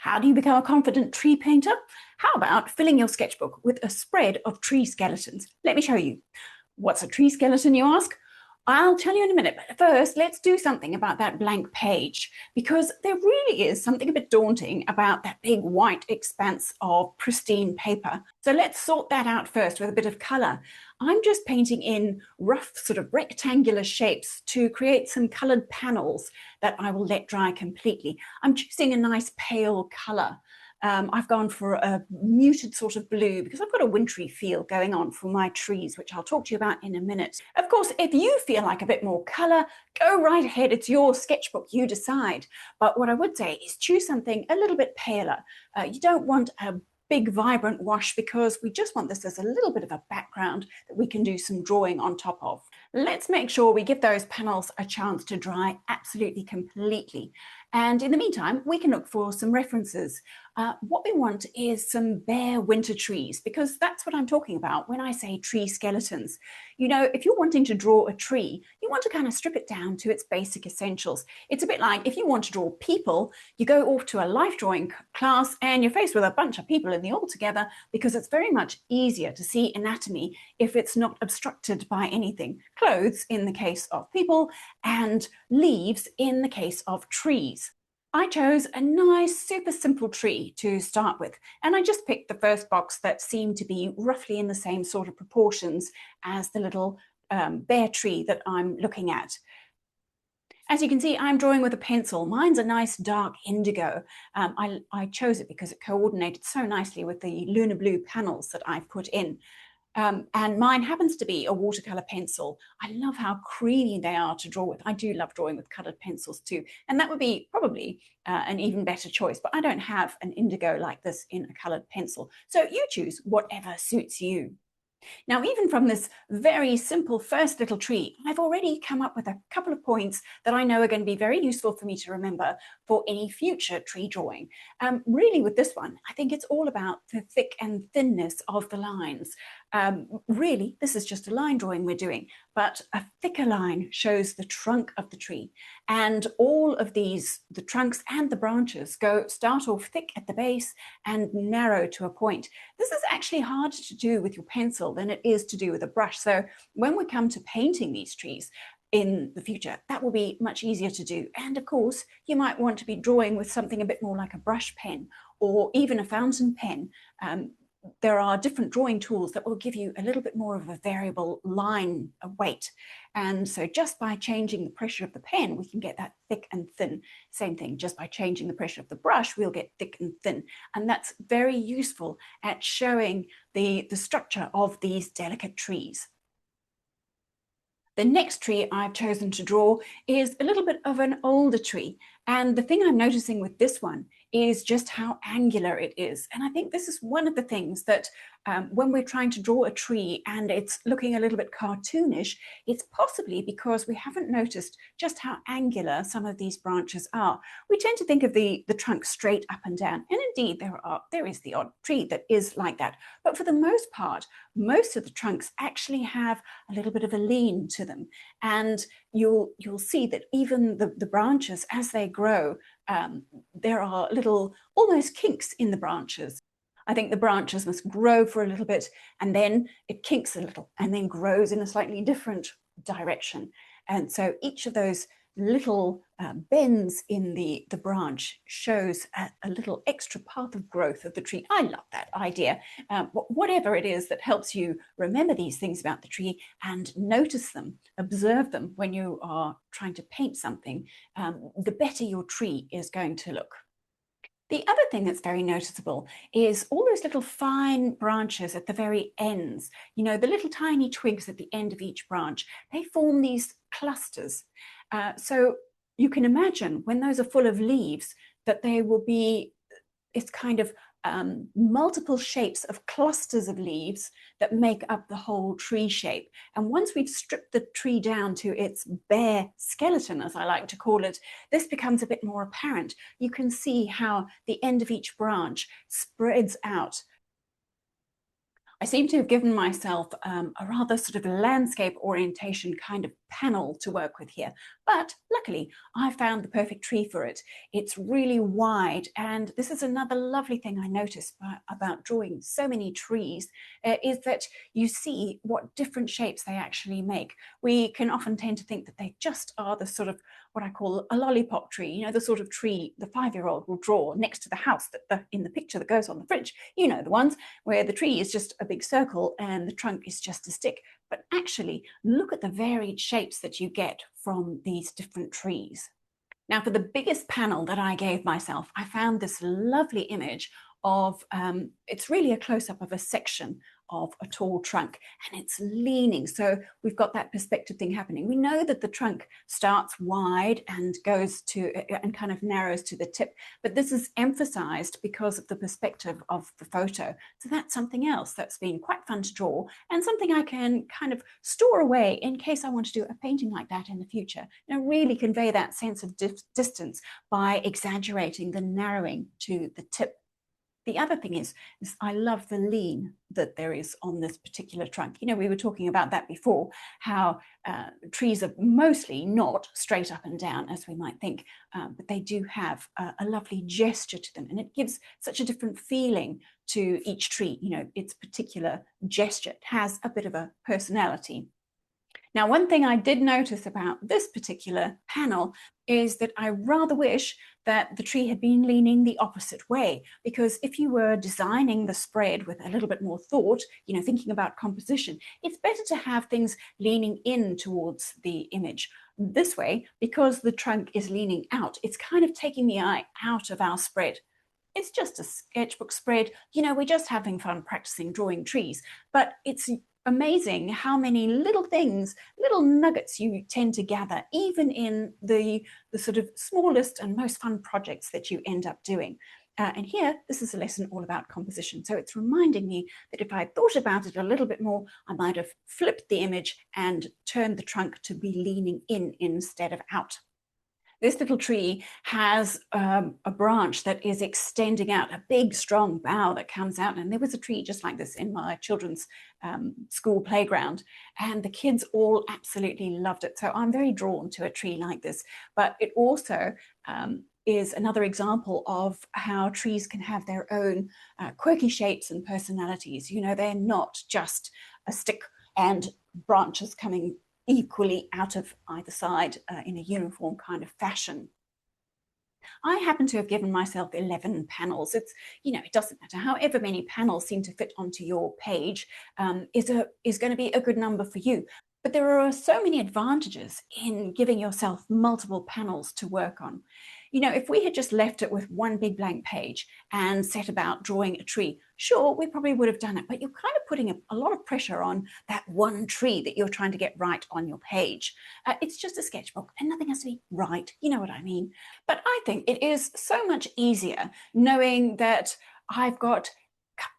How do you become a confident tree painter? How about filling your sketchbook with a spread of tree skeletons? Let me show you. What's a tree skeleton, you ask? I'll tell you in a minute, but first let's do something about that blank page, because there really is something a bit daunting about that big white expanse of pristine paper. So let's sort that out first with a bit of colour. I'm just painting in rough sort of rectangular shapes to create some coloured panels that I will let dry completely. I'm choosing a nice pale colour. I've gone for a muted sort of blue because I've got a wintry feel going on for my trees, which I'll talk to you about in a minute. Of course, if you feel like a bit more colour, go right ahead. It's your sketchbook, you decide. But what I would say is choose something a little bit paler. You don't want a big vibrant wash because we just want this as a little bit of a background that we can do some drawing on top of. Let's make sure we give those panels a chance to dry absolutely completely. And in the meantime, we can look for some references. What we want is some bare winter trees, because that's what I'm talking about when I say tree skeletons. You know, if you're wanting to draw a tree, you want to kind of strip it down to its basic essentials. It's a bit like if you want to draw people, you go off to a life drawing class and you're faced with a bunch of people in the all together, because it's very much easier to see anatomy if it's not obstructed by anything. Clothes in the case of people, and leaves in the case of trees. I chose a nice, super simple tree to start with, and I just picked the first box that seemed to be roughly in the same sort of proportions as the little bare tree that I'm looking at. As you can see, I'm drawing with a pencil. Mine's a nice dark indigo. I chose it because it coordinated so nicely with the lunar blue panels that I've put in. And mine happens to be a watercolor pencil. I love how creamy they are to draw with. I do love drawing with colored pencils too. And that would be probably an even better choice, but I don't have an indigo like this in a colored pencil. So you choose whatever suits you. Now, even from this very simple first little tree, I've already come up with a couple of points that I know are going to be very useful for me to remember for any future tree drawing. Really, with this one, I think it's all about the thick and thinness of the lines. Really, this is just a line drawing we're doing, but a thicker line shows the trunk of the tree. And all of these, the trunks and the branches, start off thick at the base and narrow to a point. This is actually harder to do with your pencil than it is to do with a brush. So when we come to painting these trees in the future, that will be much easier to do. And of course, you might want to be drawing with something a bit more like a brush pen or even a fountain pen. There are different drawing tools that will give you a little bit more of a variable line weight. And so just by changing the pressure of the pen, we can get that thick and thin. Same thing, just by changing the pressure of the brush, we'll get thick and thin. And that's very useful at showing the structure of these delicate trees. The next tree I've chosen to draw is a little bit of an older tree. And the thing I'm noticing with this one is just how angular it is. And I think this is one of the things that when we're trying to draw a tree and it's looking a little bit cartoonish, it's possibly because we haven't noticed just how angular some of these branches are. We tend to think of the trunk straight up and down. And indeed, there is the odd tree that is like that. But for the most part, most of the trunks actually have a little bit of a lean to them. And you'll see that even the branches, as they grow, there are little almost kinks in the branches. I think the branches must grow for a little bit and then it kinks a little and then grows in a slightly different direction. And so each of those little bends in the branch shows a little extra path of growth of the tree. I love that idea. Whatever it is that helps you remember these things about the tree and notice them, observe them when you are trying to paint something, the better your tree is going to look. The other thing that's very noticeable is all those little fine branches at the very ends. You know, the little tiny twigs at the end of each branch, they form these clusters. So you can imagine when those are full of leaves that they will be, it's kind of multiple shapes of clusters of leaves that make up the whole tree shape. And once we've stripped the tree down to its bare skeleton, as I like to call it, this becomes a bit more apparent. You can see how the end of each branch spreads out. I seem to have given myself a rather sort of landscape orientation kind of panel to work with here, but luckily I found the perfect tree for it. It's really wide, and this is another lovely thing I noticed about drawing so many trees, is that you see what different shapes they actually make. We can often tend to think that they just are the sort of what I call a lollipop tree, you know, the sort of tree the 5-year-old will draw next to the house that in the picture that goes on the fridge. You know, the ones where the tree is just a big circle and the trunk is just a stick. But actually, look at the varied shapes that you get from these different trees. Now, for the biggest panel that I gave myself, I found this lovely image of, it's really a close-up of a section of a tall trunk, and it's leaning. So we've got that perspective thing happening. We know that the trunk starts wide and goes to, and kind of narrows to the tip, but this is emphasized because of the perspective of the photo. So that's something else that's been quite fun to draw, and something I can kind of store away in case I want to do a painting like that in the future. You know, really convey that sense of distance by exaggerating the narrowing to the tip. The other thing is I love the lean that there is on this particular trunk. You know, we were talking about that before, how trees are mostly not straight up and down as we might think, but they do have a lovely gesture to them, and it gives such a different feeling to each tree. You know, its particular gesture has a bit of a personality. Now, one thing I did notice about this particular panel is that I rather wish that the tree had been leaning the opposite way, because if you were designing the spread with a little bit more thought, you know, thinking about composition, it's better to have things leaning in towards the image. This way, because the trunk is leaning out, it's kind of taking the eye out of our spread. It's just a sketchbook spread, you know, we're just having fun practicing drawing trees, but it's amazing how many little things, little nuggets you tend to gather, even in the sort of smallest and most fun projects that you end up doing. And here, this is a lesson all about composition. So it's reminding me that if I thought about it a little bit more, I might have flipped the image and turned the trunk to be leaning in instead of out. This little tree has a branch that is extending out, a big, strong bough that comes out. And there was a tree just like this in my children's school playground, and the kids all absolutely loved it. So I'm very drawn to a tree like this, but it also is another example of how trees can have their own quirky shapes and personalities. You know, they're not just a stick and branches coming equally out of either side in a uniform kind of fashion. I happen to have given myself 11 panels. It's, you know, it doesn't matter. However many panels seem to fit onto your page is going to be a good number for you. But there are so many advantages in giving yourself multiple panels to work on. You know, if we had just left it with one big blank page and set about drawing a tree, sure, we probably would have done it, but you're kind of putting a lot of pressure on that one tree that you're trying to get right on your page. It's just a sketchbook and nothing has to be right, you know what I mean? But I think it is so much easier knowing that I've got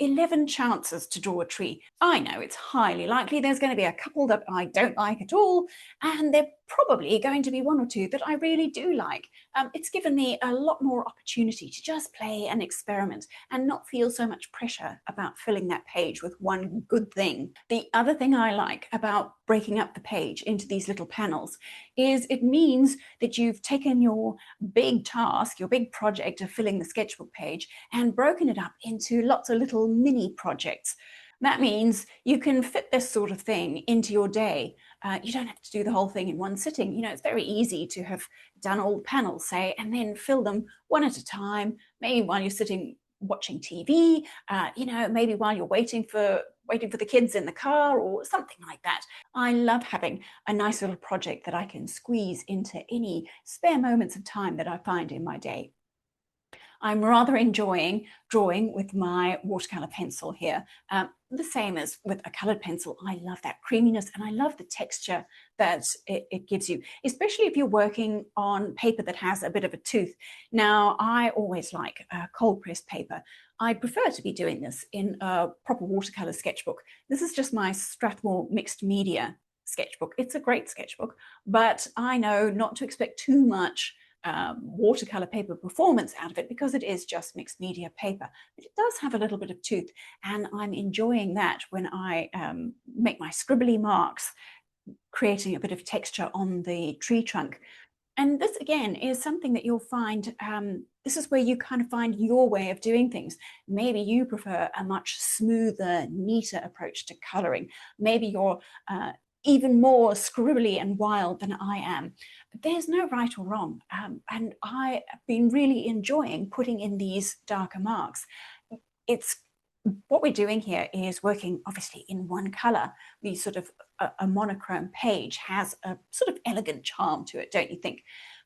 11 chances to draw a tree. I know it's highly likely there's going to be a couple that I don't like at all, and there probably going to be one or two that I really do like. It's given me a lot more opportunity to just play and experiment and not feel so much pressure about filling that page with one good thing. The other thing I like about breaking up the page into these little panels is it means that you've taken your big task, your big project of filling the sketchbook page, and broken it up into lots of little mini projects. That means you can fit this sort of thing into your day. You don't have to do the whole thing in one sitting. You know, it's very easy to have done all the panels, say, and then fill them one at a time, maybe while you're sitting watching TV, you know, maybe while you're waiting for the kids in the car or something like that. I love having a nice little project that I can squeeze into any spare moments of time that I find in my day. I'm rather enjoying drawing with my watercolor pencil here. The same as with a colored pencil. I love that creaminess and I love the texture that it gives you, especially if you're working on paper that has a bit of a tooth. Now, I always like cold pressed paper. I prefer to be doing this in a proper watercolor sketchbook. This is just my Strathmore Mixed Media Sketchbook. It's a great sketchbook, but I know not to expect too much watercolor paper performance out of it because it is just mixed media paper. But it does have a little bit of tooth, and I'm enjoying that when I make my scribbly marks creating a bit of texture on the tree trunk. And this, again, is something that you'll find, this is where you kind of find your way of doing things. Maybe you prefer a much smoother, neater approach to colouring. Maybe you're even more scribbly and wild than I am. But there's no right or wrong. And I have been really enjoying putting in these darker marks. It's what we're doing here is working obviously in one color. The sort of a monochrome page has a sort of elegant charm to it, don't you think?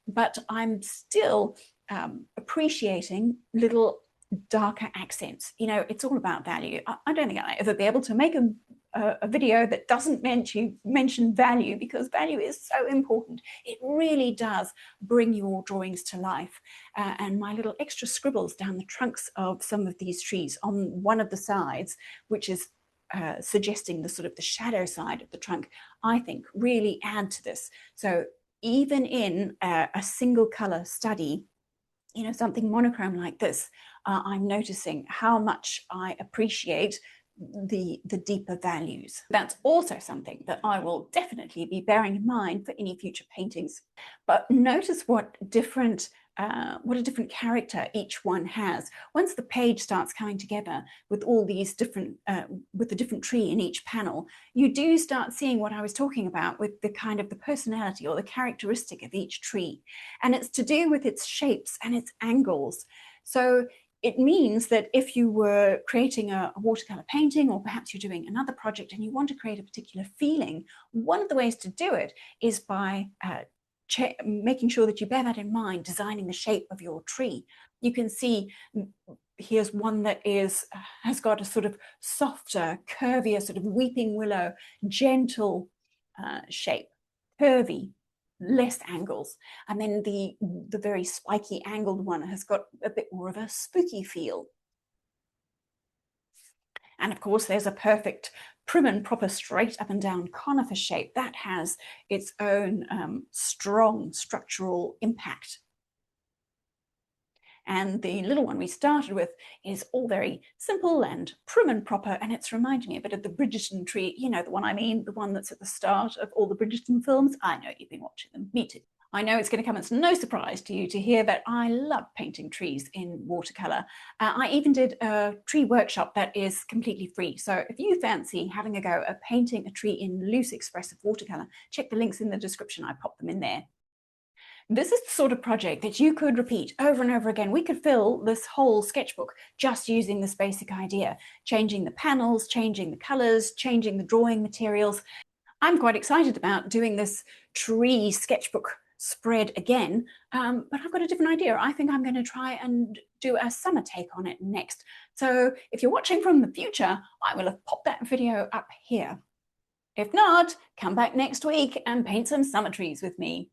But I'm still appreciating little darker accents. You know, it's all about value. I don't think I'll ever be able to make a video that doesn't mention value, because value is so important. It really does bring your drawings to life. And my little extra scribbles down the trunks of some of these trees on one of the sides, which is suggesting the sort of the shadow side of the trunk, I think really add to this. So even in a single color study, you know, something monochrome like this, I'm noticing how much I appreciate the deeper values. That's also something that I will definitely be bearing in mind for any future paintings. But notice what a different character each one has. Once the page starts coming together with all these different, with a different tree in each panel, you do start seeing what I was talking about with the kind of the personality or the characteristic of each tree. And it's to do with its shapes and its angles. So it means that if you were creating a watercolor painting, or perhaps you're doing another project and you want to create a particular feeling, one of the ways to do it is by making sure that you bear that in mind, designing the shape of your tree. You can see here's one that has got a sort of softer, curvier, sort of weeping willow, gentle shape, curvy, less angles. And then the very spiky angled one has got a bit more of a spooky feel. And of course, there's a perfect prim and proper straight up and down conifer shape that has its own strong structural impact. And the little one we started with is all very simple and prim and proper, and it's reminding me a bit of the Bridgerton tree, you know, the one I mean, the one that's at the start of all the Bridgerton films. I know you've been watching them, me too. I know it's going to come as no surprise to you to hear that I love painting trees in watercolor. I even did a tree workshop that is completely free. So if you fancy having a go at painting a tree in loose expressive watercolor, check the links in the description. I popped them in there. This is the sort of project that you could repeat over and over again. We could fill this whole sketchbook just using this basic idea, changing the panels, changing the colors, changing the drawing materials. I'm quite excited about doing this tree sketchbook spread again, but I've got a different idea. I think I'm going to try and do a summer take on it next. So if you're watching from the future, I will have popped that video up here. If not, come back next week and paint some summer trees with me.